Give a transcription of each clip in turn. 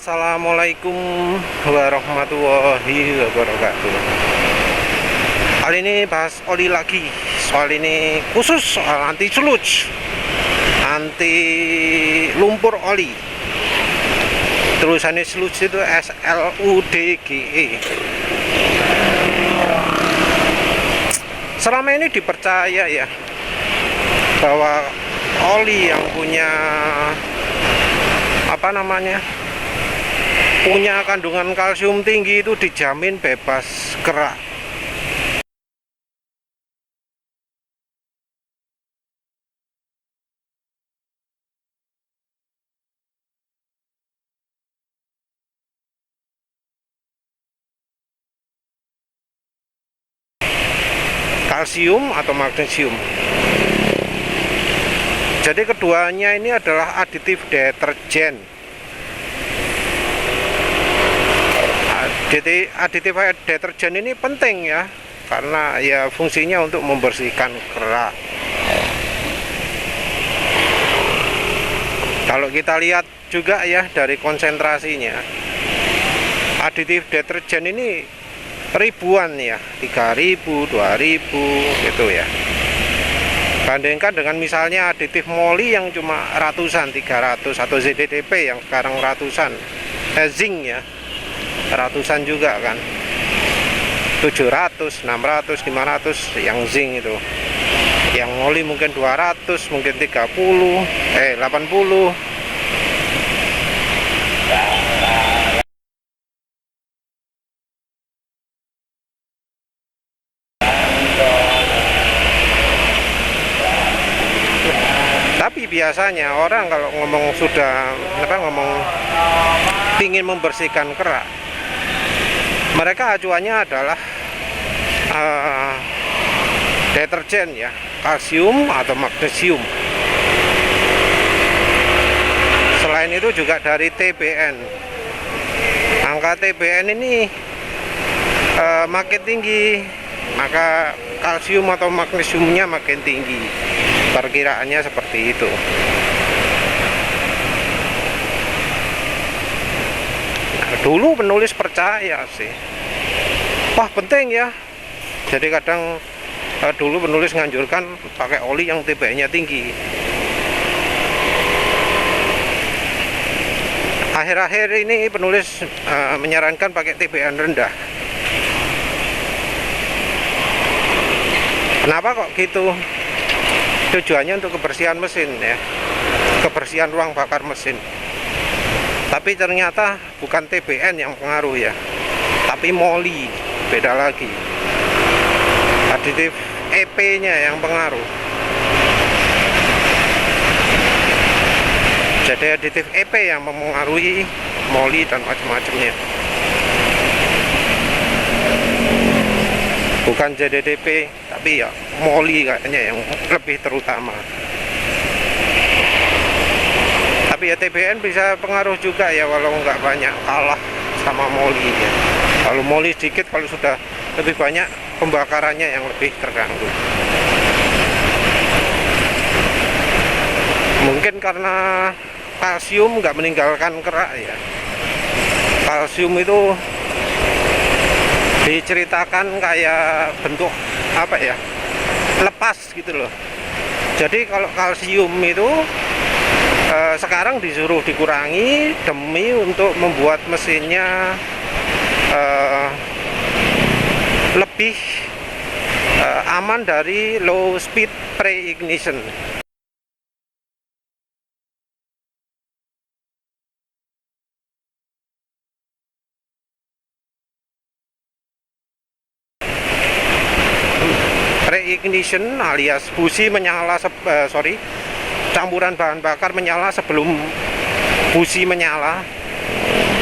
Assalamualaikum warahmatullahi wabarakatuh. Kali ini bahas oli lagi. Soal ini khusus soal anti sludge, anti lumpur oli. Tulisannya sludge itu SLUDGE. Selama ini dipercaya ya bahwa oli yang punya punya kandungan kalsium tinggi itu dijamin bebas kerak. Kalsium atau magnesium. Jadi keduanya ini adalah aditif deterjen. Jadi aditif deterjen ini penting ya, karena ya fungsinya untuk membersihkan kerak. Kalau kita lihat juga ya dari konsentrasinya, aditif deterjen ini ribuan ya, 3.000, 2.000 gitu ya. Bandingkan dengan misalnya aditif moli yang cuma ratusan, 300, atau ZDTP yang sekarang ratusan, zinc ya, ratusan juga kan, 700, 600, 500 yang zinc itu. Yang moli mungkin 200, mungkin 80. Tapi biasanya orang kalau ngomong ingin membersihkan kerak, mereka acuannya adalah deterjen ya, kalsium atau magnesium. Selain itu juga dari TBN. Angka TBN ini makin tinggi, maka kalsium atau magnesiumnya makin tinggi. Perkiraannya seperti itu. Nah, dulu penulis percaya sih, wah penting ya. Jadi kadang dulu penulis nganjurkan pakai oli yang TBN-nya tinggi. Akhir-akhir ini penulis menyarankan pakai TBN rendah. Kenapa kok gitu? Tujuannya untuk kebersihan mesin ya, kebersihan ruang bakar mesin. Tapi ternyata bukan TBN yang pengaruh ya, tapi moli, beda lagi. Aditif EP-nya yang pengaruh. Jadi aditif EP yang mempengaruhi moli dan macam-macamnya. Bukan ZDTP, tapi ya moli kayaknya yang lebih terutama. Tapi ya TBN bisa pengaruh juga ya, walau nggak banyak, kalah sama moli ya. Kalau moli sedikit, kalau sudah lebih banyak, pembakarannya yang lebih terganggu. Mungkin karena kalsium nggak meninggalkan kerak ya. Kalsium itu diceritakan kayak bentuk lepas gitu loh. Jadi kalau kalsium itu sekarang disuruh dikurangi demi untuk membuat mesinnya lebih aman dari low speed pre-ignition. Pre-ignition alias busi menyala, campuran bahan bakar menyala sebelum busi menyala,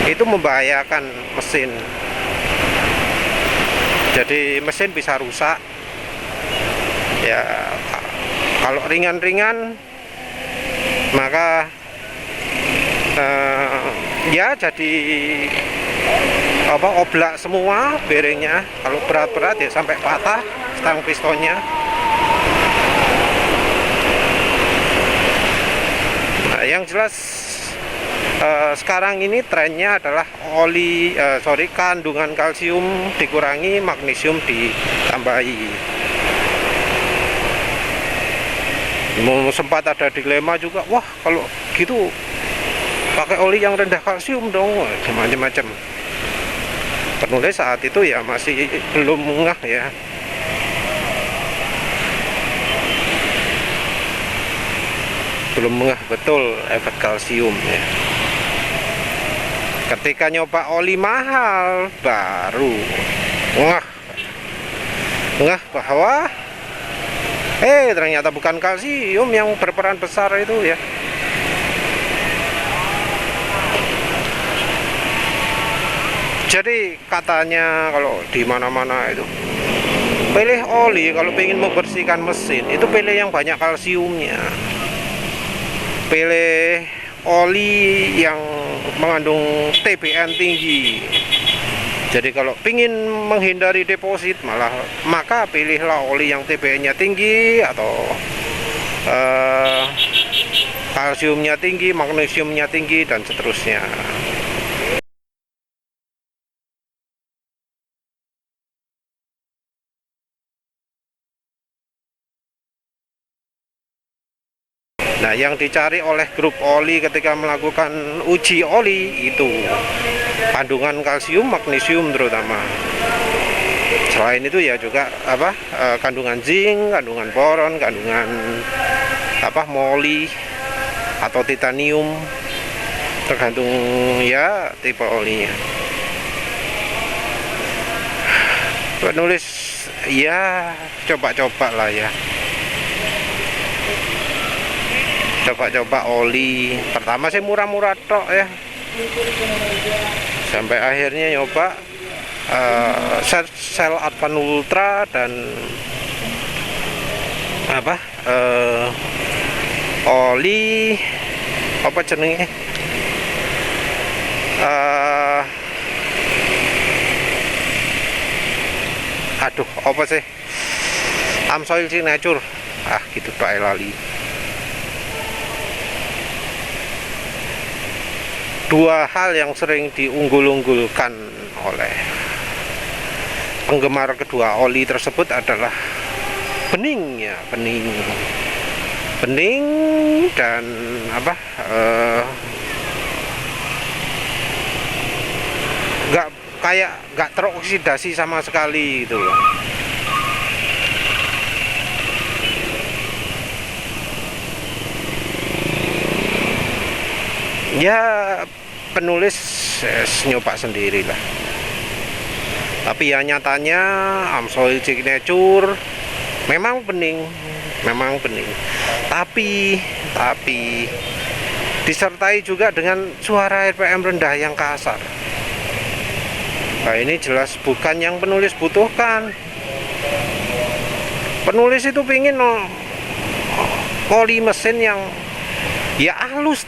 itu membahayakan mesin. Jadi mesin bisa rusak ya. Kalau ringan-ringan maka ya jadi oblak semua bearingnya. Kalau berat-berat ya sampai patah stang pistonnya. Nah, yang jelas Sekarang ini trennya adalah kandungan kalsium dikurangi, magnesium ditambahi. Sempat ada dilema juga, wah kalau gitu pakai oli yang rendah kalsium dong, macam-macam. Penulis saat itu ya masih belum ngeh ya. Belum ngeh betul efek kalsium ya. Ketika nyoba oli mahal baru ngeh bahwa ternyata bukan kalsium yang berperan besar itu ya. Jadi katanya kalau di mana-mana itu pilih oli kalau ingin membersihkan mesin itu pilih yang banyak kalsiumnya. Pilih oli yang mengandung TBN tinggi. Jadi kalau ingin menghindari deposit maka pilihlah oli yang TBN-nya tinggi atau kalsiumnya tinggi, magnesiumnya tinggi dan seterusnya. Nah, yang dicari oleh grup oli ketika melakukan uji oli itu kandungan kalsium, magnesium terutama. Selain itu ya juga kandungan zinc, kandungan boron, kandungan moly atau titanium, tergantung ya tipe olinya. Penulis ya coba-coba lah ya. Coba-coba oli pertama sih murah-murah tok ya, sampai akhirnya nyoba Shell Advan Ultra dan oli apa jenenge apa sih Amsoil Signature gitu Pak lali. Dua hal yang sering diunggul-unggulkan oleh penggemar kedua oli tersebut adalah bening dan nggak teroksidasi sama sekali gitu loh. Ya penulis nyoba sendiri lah, tapi ya nyatanya Amsoil Signature memang bening, tapi disertai juga dengan suara RPM rendah yang kasar. Nah, ini jelas bukan yang penulis butuhkan. Penulis itu pingin oli mesin yang ya halus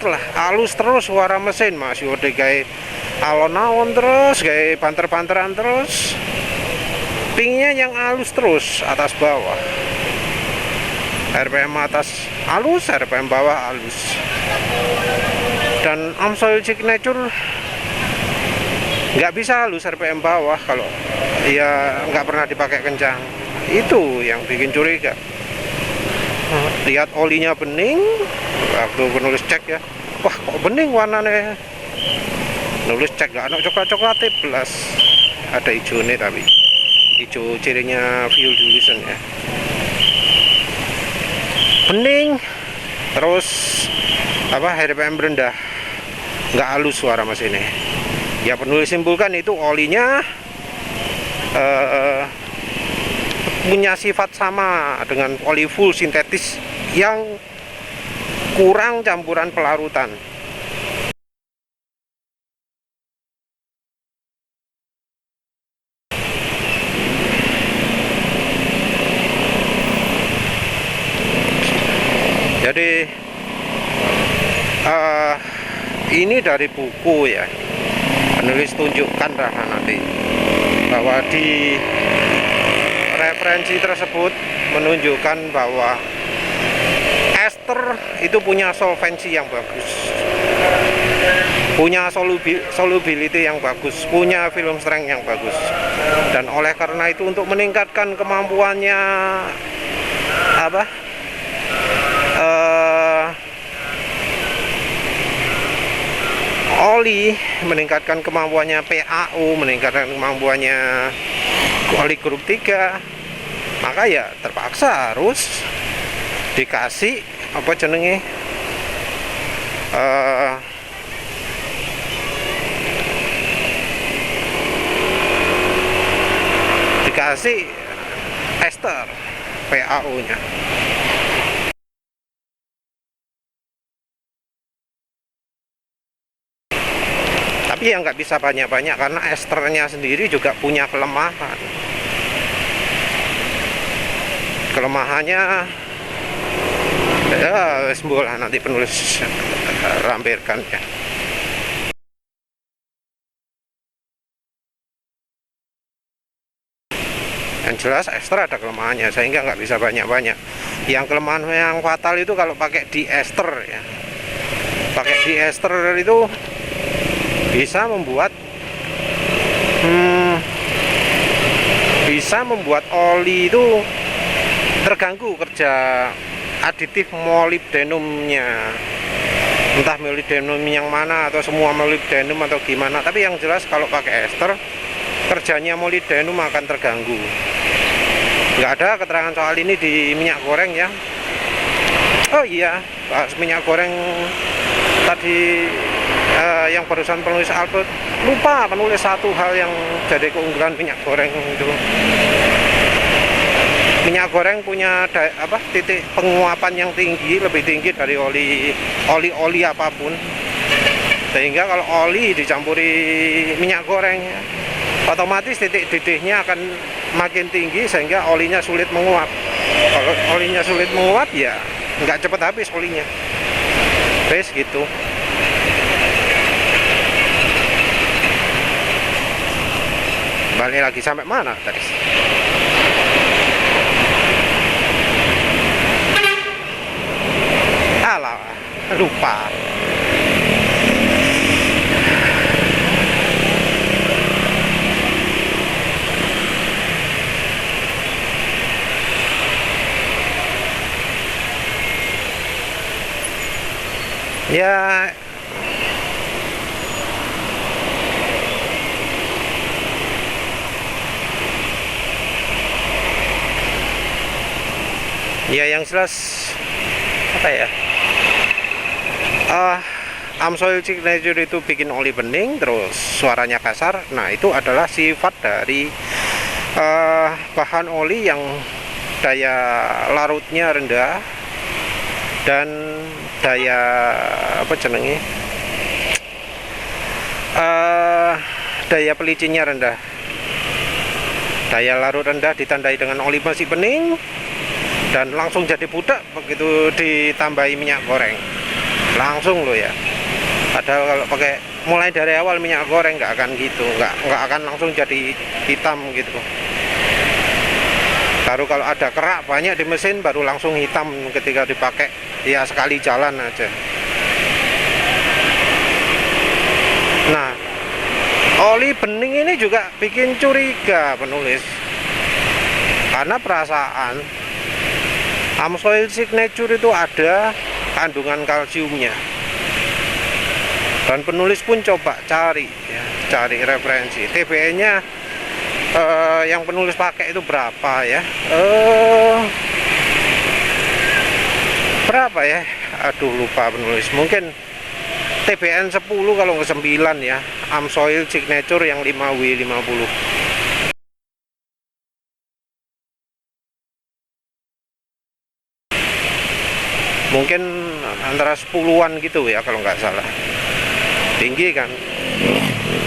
terus suara mesin, masih udah kayak alon-alon terus, kayak banter-banteran terus. Pinginnya yang halus terus, atas bawah. RPM atas halus, RPM bawah halus. Dan Amsoil Signature nggak bisa halus RPM bawah kalau ya nggak pernah dipakai kencang. Itu yang bikin curiga. Lihat olinya bening, waktu penulis cek ya, wah kok bening warnanya. Nulis cek gak ada coklat belas, ada hijaunya, tapi hijau cirinya fuel dilution ya. Bening, terus RPM rendah, nggak halus suara mesinnya. Ya penulis simpulkan itu olinya punya sifat sama dengan oli full sintetis yang kurang campuran pelarutan. Jadi ini dari buku ya, penulis tunjukkan nanti bahwa di referensi tersebut menunjukkan bahwa ester itu punya solvensi yang bagus. punya solubility yang bagus, punya film strength yang bagus. Dan oleh karena itu untuk meningkatkan kemampuannya apa? Oli, meningkatkan kemampuannya PAU, meningkatkan kemampuannya oli grup 3, maka ya terpaksa harus dikasih apa jenenge dikasih ester PAU nya. Tapi yang nggak bisa banyak-banyak karena esternya sendiri juga punya kelemahan. Kelemahannya ya sembola nanti penulis rampirkan ya. Yang jelas ester ada kelemahannya sehingga nggak bisa banyak-banyak. Yang kelemahan yang fatal itu kalau pakai diester ya. Pakai diester itu bisa membuat oli itu terganggu kerja aditif molybdenumnya, entah molybdenum yang mana atau semua molybdenum atau gimana. Tapi yang jelas kalau pakai ester kerjanya molybdenum akan terganggu. Nggak ada keterangan soal ini di minyak goreng ya. Oh iya, bahas minyak goreng tadi yang barusan penulis Albert lupa penulis satu hal yang jadi keunggulan minyak goreng itu. Minyak goreng punya titik penguapan yang tinggi, lebih tinggi dari oli apapun. Sehingga kalau oli dicampuri minyak goreng, otomatis titik didihnya akan makin tinggi sehingga olinya sulit menguap. Kalau olinya sulit menguap ya nggak cepat habis olinya. Terus gitu. Balik lagi sampai mana tadi? Alah, lupa. Ya, yang jelas apa ya? Amsoil signature itu bikin oli bening, terus suaranya kasar. Nah, itu adalah sifat dari bahan oli yang daya larutnya rendah dan daya daya pelicinnya rendah. Daya larut rendah ditandai dengan oli masih bening dan langsung jadi budak begitu ditambahi minyak goreng. Langsung loh ya. Padahal kalau pakai mulai dari awal minyak goreng nggak akan gitu, nggak akan langsung jadi hitam gitu. Baru kalau ada kerak banyak di mesin baru langsung hitam ketika dipakai ya sekali jalan aja. Nah, oli bening ini juga bikin curiga penulis, karena perasaan Amsoil signature itu ada kandungan kalsiumnya. Dan penulis pun coba cari referensi. TBN-nya yang penulis pakai itu berapa ya? Berapa ya? Aduh lupa penulis. Mungkin TBN 10 kalau nggak 9 ya. Amsoil signature yang 5W50. Mungkin antara 10-an gitu ya kalau nggak salah. Tinggi kan.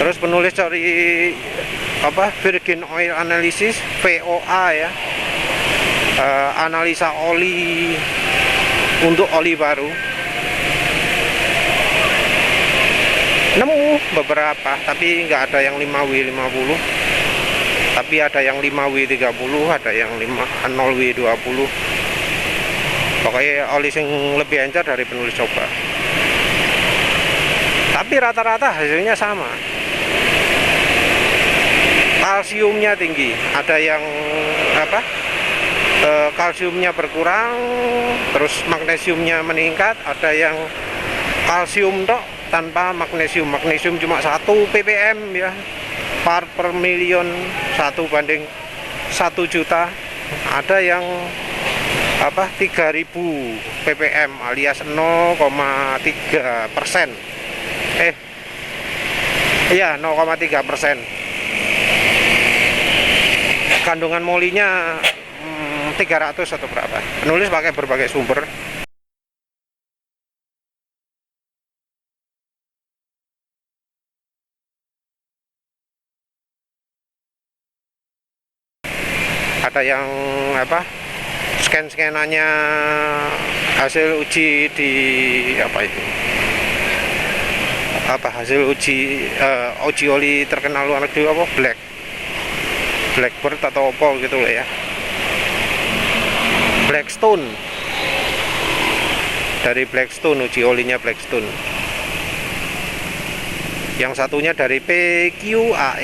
Terus penulis cari virgin oil analysis, VOA ya, analisa oli untuk oli baru. Nemu beberapa, tapi nggak ada yang 5W50, tapi ada yang 5W30, ada yang 0W20. Pokoknya oli yang lebih encer dari penulis coba. tapi rata-rata hasilnya sama. Kalsiumnya tinggi, ada yang kalsiumnya berkurang, terus magnesiumnya meningkat, ada yang kalsium tok tanpa magnesium. Magnesium cuma 1 ppm ya, per million, 1 banding 1 juta. Ada yang 3000 ppm alias 0,3%. Iya, 0,3%. Kandungan molinya 300 atau berapa. Penulis pakai berbagai sumber. Ada yang scan-scanannya hasil uji di hasil uji oli terkenal luar negeri, Blackbird atau apa gitu loh ya, Blackstone, dari Blackstone, uji olinya Blackstone. Yang satunya dari PQIA.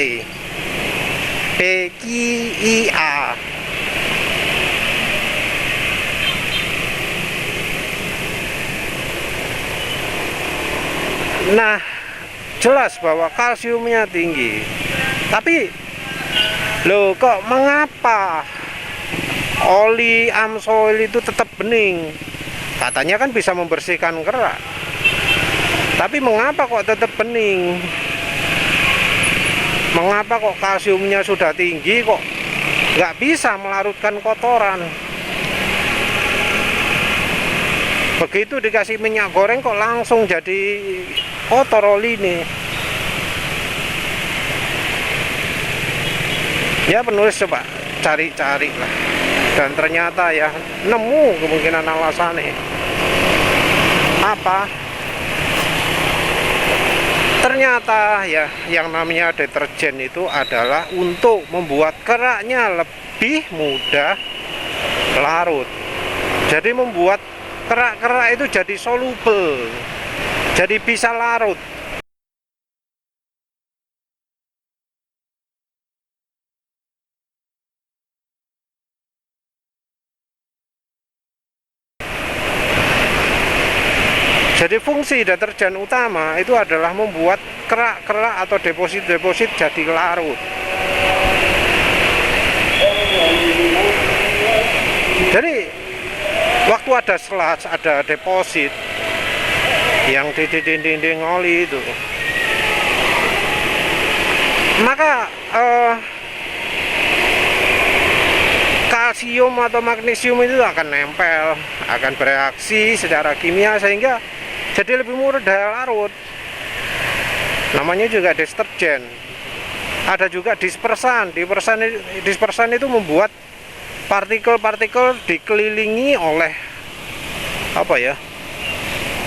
Nah, jelas bahwa kalsiumnya tinggi. Tapi loh, kok mengapa oli Amsoil itu tetap bening? Katanya kan bisa membersihkan kerak. Tapi mengapa kok tetap bening? Mengapa kok kalsiumnya sudah tinggi kok nggak bisa melarutkan kotoran? Begitu dikasih minyak goreng kok langsung jadi kotor oli ini. Ya, penulis coba cari-cari lah, dan ternyata ya nemu kemungkinan alasannya apa. Ternyata ya yang namanya deterjen itu adalah untuk membuat keraknya lebih mudah larut. Jadi membuat kerak-kerak itu jadi soluble, jadi bisa larut. Jadi fungsi deterjen utama itu adalah membuat kerak-kerak atau deposit-deposit jadi larut. Jadi waktu ada sludge, ada deposit yang di dinding-dinding oli itu, maka kalsium atau magnesium itu akan nempel, akan bereaksi secara kimia sehingga jadi lebih mudah larut. Namanya juga deterjen. Ada juga dispersan. Dispersan itu membuat partikel-partikel dikelilingi oleh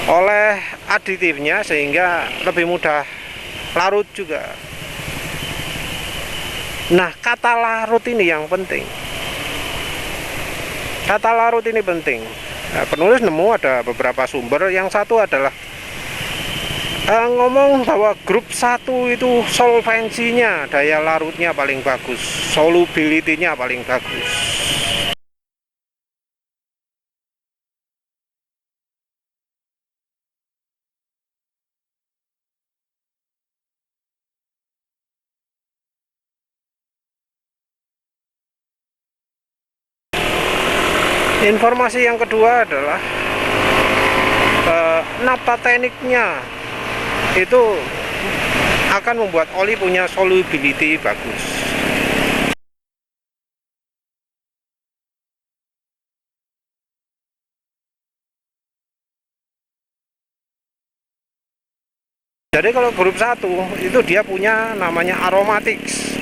oleh aditifnya sehingga lebih mudah larut juga. Nah, kata larut ini yang penting. Kata larut ini penting. Nah, penulis nemu ada beberapa sumber. Yang satu adalah ngomong bahwa grup 1 itu solvensinya, daya larutnya paling bagus, solubility-nya paling bagus. Informasi yang kedua adalah naphtha tekniknya itu akan membuat oli punya solubility bagus. Jadi kalau grup 1 itu dia punya namanya aromatics.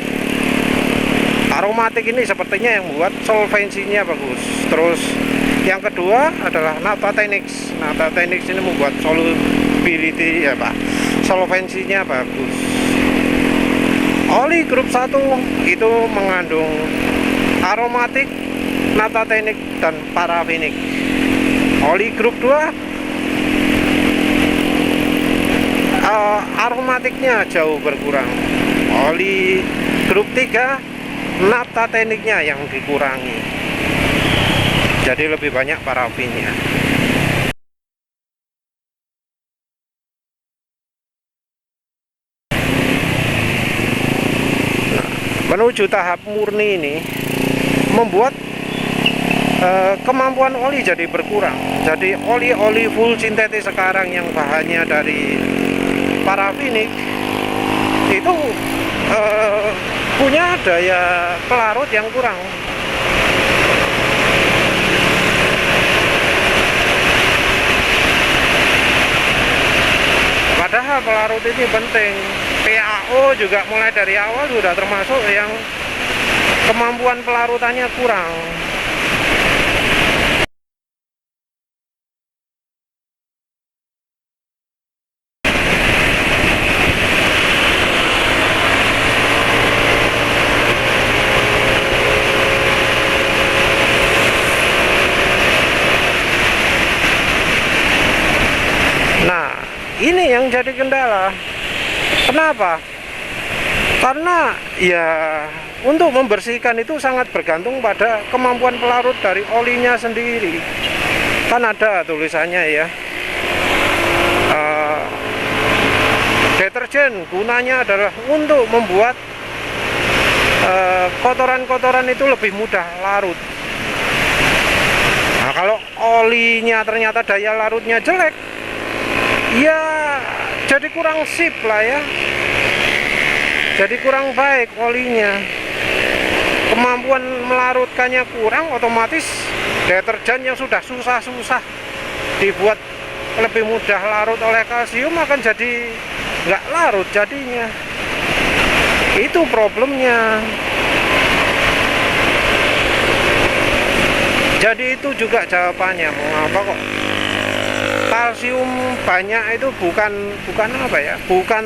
Aromatik ini sepertinya yang membuat solvensinya bagus. Terus yang kedua adalah naphtha techniques. Naphtha techniques ini membuat solubility solvensinya bagus. Oli grup 1 itu mengandung aromatik, naphtha technique dan parafinik. Oli grup 2 aromatiknya jauh berkurang. Oli grup 3 nafta tekniknya yang dikurangi, jadi lebih banyak parafinnya. Nah, menuju tahap murni ini membuat kemampuan oli jadi berkurang. Jadi oli-oli full sintetis sekarang yang bahannya dari parafinik itu punya daya pelarut yang kurang. Padahal pelarut ini penting. PAO juga mulai dari awal sudah termasuk yang kemampuan pelarutannya kurang. Nah, ini yang jadi kendala. Kenapa? Karena ya untuk membersihkan itu sangat bergantung pada kemampuan pelarut dari olinya sendiri. Kan ada tulisannya ya, deterjen gunanya adalah untuk membuat kotoran-kotoran itu lebih mudah larut. Nah, kalau olinya ternyata daya larutnya jelek, ya jadi kurang sip lah ya, jadi kurang baik olinya, kemampuan melarutkannya kurang, otomatis deterjen yang sudah susah-susah dibuat lebih mudah larut oleh kalsium akan jadi nggak larut jadinya. Itu problemnya. Jadi itu juga jawabannya mengapa kok kalsium banyak itu bukan apa ya, bukan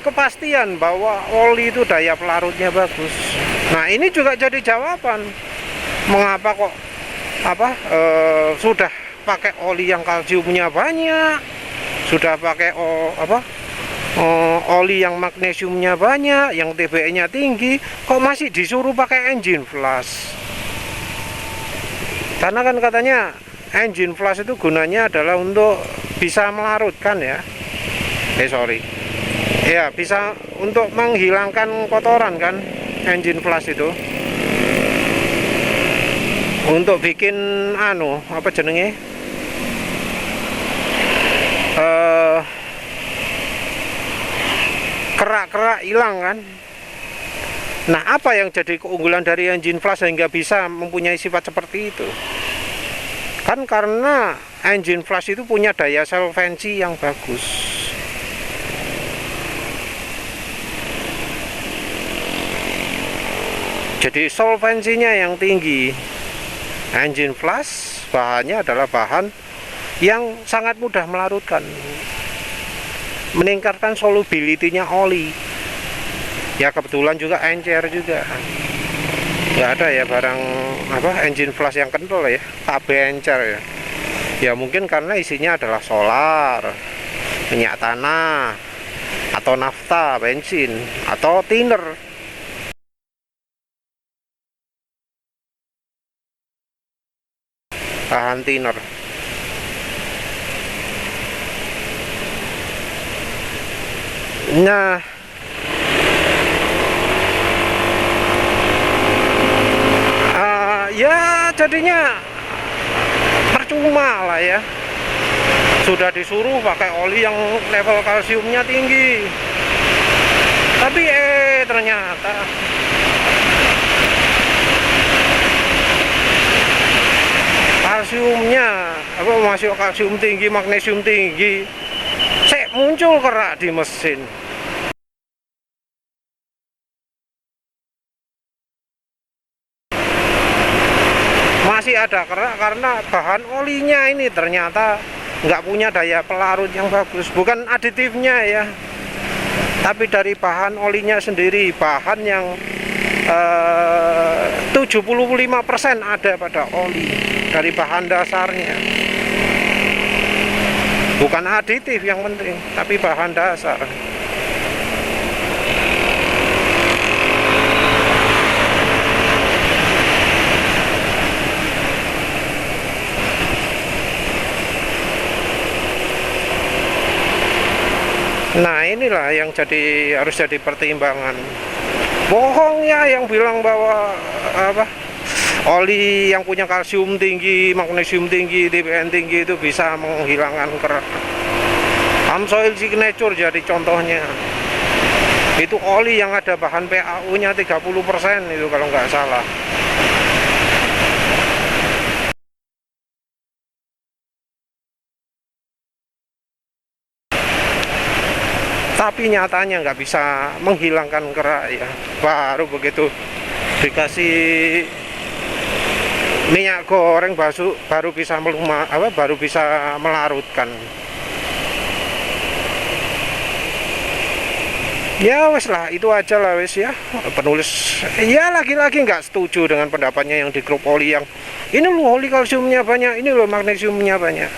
kepastian bahwa oli itu daya pelarutnya bagus. Nah, ini juga jadi jawaban mengapa kok sudah pakai oli yang kalsiumnya banyak, sudah pakai oli yang magnesiumnya banyak, yang TBE-nya tinggi, kok masih disuruh pakai engine flash. Karena kan katanya engine flash itu gunanya adalah untuk bisa melarutkan ya. Ya, bisa untuk menghilangkan kotoran kan, engine flash itu. Untuk bikin apa jenenge? Kerak-kerak hilang kan. Nah, apa yang jadi keunggulan dari engine flash sehingga bisa mempunyai sifat seperti itu? Kan karena engine flash itu punya daya solvensi yang bagus. Jadi solvensinya yang tinggi. Engine flash bahannya adalah bahan yang sangat mudah melarutkan, meningkatkan solubility-nya oli. Ya kebetulan juga encer juga. Nggak ada ya barang engine flash yang kental ya, KB encer ya. Ya mungkin karena isinya adalah solar, minyak tanah, atau nafta, bensin, atau thinner. Bahan thinner. Nah, ya jadinya percuma lah ya, sudah disuruh pakai oli yang level kalsiumnya tinggi, tapi ternyata kalsiumnya masih kalsium tinggi, magnesium tinggi, muncul kerak di mesin. Masih ada kerak karena bahan olinya ini ternyata nggak punya daya pelarut yang bagus. Bukan aditifnya ya, tapi dari bahan olinya sendiri, bahan yang 75% ada pada oli dari bahan dasarnya. bukan aditif yang penting, tapi bahan dasar. Nah inilah yang harus jadi pertimbangan. Bohong ya yang bilang bahwa oli yang punya kalsium tinggi, magnesium tinggi, TPN tinggi itu bisa menghilangkan kerak. Amsoil Signature jadi contohnya. Itu oli yang ada bahan PAU-nya 30% itu kalau nggak salah. Tapi nyatanya nggak bisa menghilangkan kerak ya. Baru begitu dikasih minyak goreng baru bisa baru bisa melarutkan. Ya wes lah, itu aja lah wes ya. Penulis ya lagi-lagi nggak setuju dengan pendapatnya yang di grup oli yang ini loh oli kalsiumnya banyak, ini loh magnesiumnya banyak.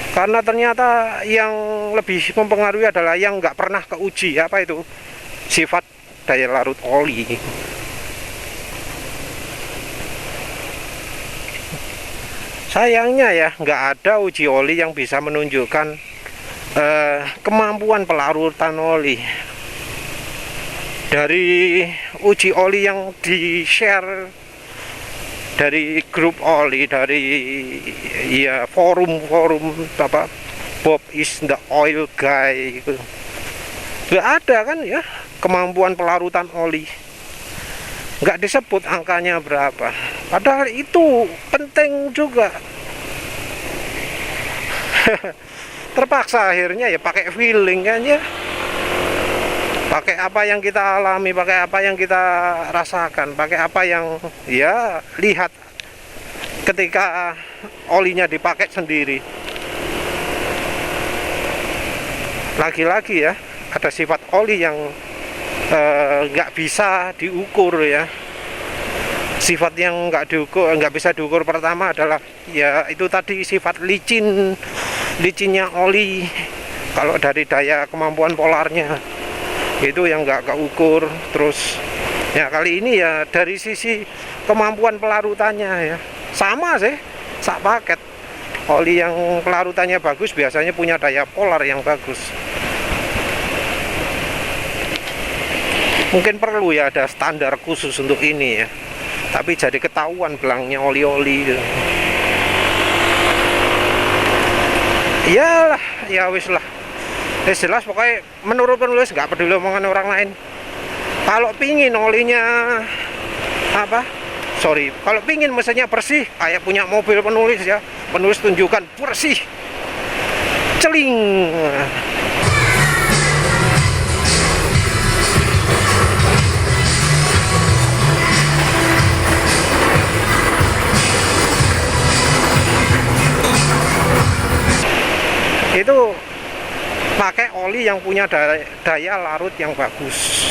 Karena ternyata yang lebih mempengaruhi adalah yang nggak pernah keuji apa itu sifat daya larut oli. Sayangnya ya nggak ada uji oli yang bisa menunjukkan kemampuan pelarutan oli. Dari uji oli yang di-share dari grup oli, dari ya forum-forum Bob is the oil guy gitu. Nggak ada kan ya kemampuan pelarutan oli, nggak disebut angkanya berapa, padahal itu penting juga. Terpaksa akhirnya ya pakai feeling kan ya, pakai apa yang kita alami, pakai apa yang kita rasakan, pakai apa yang ya lihat ketika olinya dipakai sendiri. Lagi-lagi ya ada sifat oli yang nggak bisa diukur ya. Sifat yang nggak bisa diukur pertama adalah ya itu tadi sifat licinnya oli. Kalau dari daya kemampuan polarnya itu yang nggak keukur. Terus ya kali ini ya dari sisi kemampuan pelarutannya ya sama sih, sak paket. Oli yang pelarutannya bagus biasanya punya daya polar yang bagus. Mungkin perlu ya ada standar khusus untuk ini ya, tapi jadi ketahuan belangnya oli-oli gitu. Iyalah ya wis lah. Jelas pokoknya menurut penulis nggak peduli omongan orang lain. Kalau pingin olinya kalau pingin mesinnya bersih kayak punya mobil penulis ya, penulis tunjukkan bersih celing. Itu pakai oli yang punya daya larut yang bagus,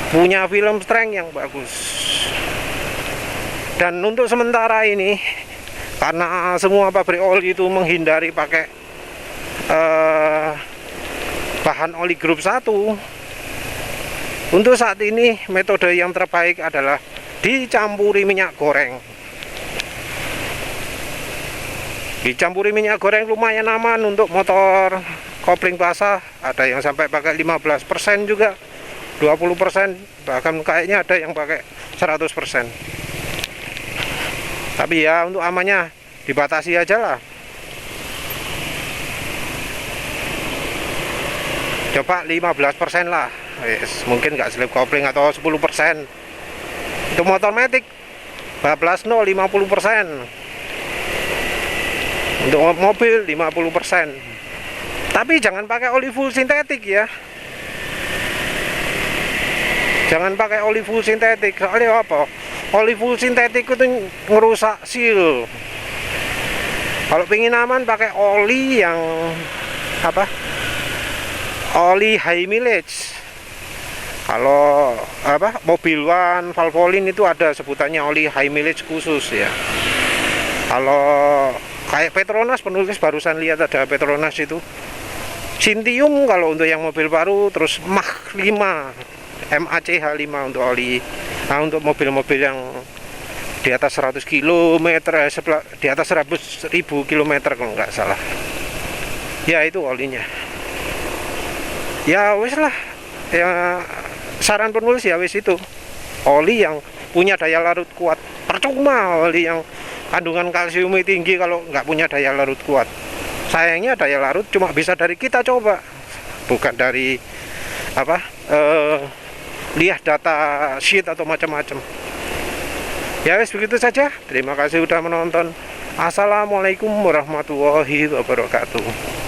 punya film strength yang bagus. Dan untuk sementara ini karena semua pabrik oli itu menghindari pakai bahan oli grup 1, untuk saat ini metode yang terbaik adalah dicampuri minyak goreng. Dicampuri minyak goreng lumayan aman untuk motor kopling basah. Ada yang sampai pakai 15% juga, 20%, bahkan kayaknya ada yang pakai 100%. Tapi ya untuk amannya dibatasi aja lah. Coba 15% lah, mungkin nggak slip kopling, atau 10%. Untuk motor matic bablas 50%. Untuk mobil 50%. Tapi jangan pakai oli full sintetik ya. Jangan pakai oli full sintetik. Soalnya apa? Oli full sintetik itu ngerusak seal. Kalau pingin aman pakai oli yang oli high mileage. Kalau Mobil One, Valvoline itu ada sebutannya oli high mileage khusus ya. Kalau Kayak Petronas, penulis barusan lihat ada Petronas itu Sintium kalau untuk yang mobil baru, terus Mach 5 MACH 5 untuk oli. Nah, untuk mobil-mobil yang di atas 100 km, di atas 100.000 km kalau nggak salah, ya itu olinya. Ya wis lah, ya saran penulis ya wis itu, oli yang punya daya larut kuat. Percuma oli yang kandungan kalsiumnya tinggi kalau nggak punya daya larut kuat. Sayangnya daya larut cuma bisa dari kita coba, bukan dari apa lihat data sheet atau macam-macam. Ya wis begitu saja. Terima kasih sudah menonton. Assalamualaikum warahmatullahi wabarakatuh.